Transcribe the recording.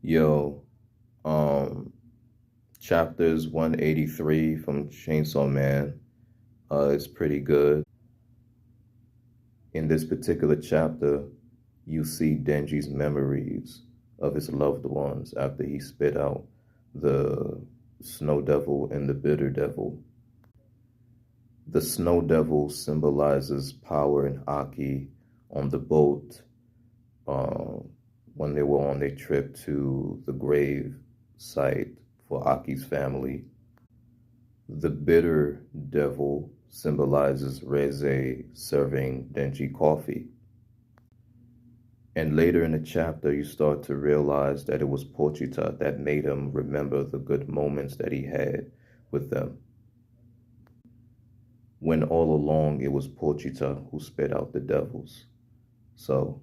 Yo, um, chapters 183 from Chainsaw Man is pretty good. In this particular chapter, you see Denji's memories of his loved ones after he spit out the Snow Devil and the Bitter Devil. The Snow Devil symbolizes power and Aki on the boat uh, when they were on their trip to the grave site for Aki's family. The Bitter Devil symbolizes Reze serving Denji coffee. And later in the chapter, you start to realize that it was Pochita that made him remember the good moments that he had with them, when all along it was Pochita who spit out the devils. So